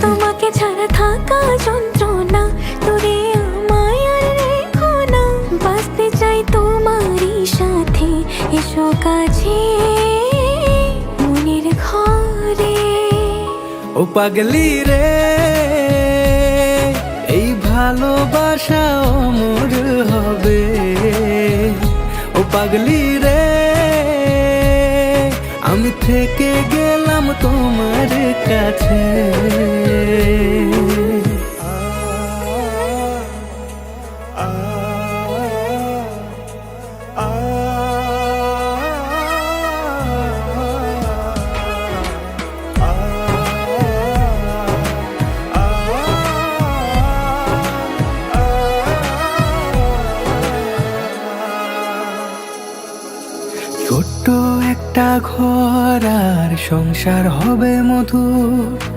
তোমাকে ছাড়া থাকা যন্ত্রণা, দূরে আমায় আর রেখো না। বাঁচতে চাই তোমারই সাথে, এসো কাছে মনের ঘরে। ও পাগলি রে, এই ভালোবাসা অমর হবে। ও পাগলি রে, আমি থেকে গেলাম তোমার কাছে। ছোট্ট একটা ঘর আর সংসার হবে মধুর।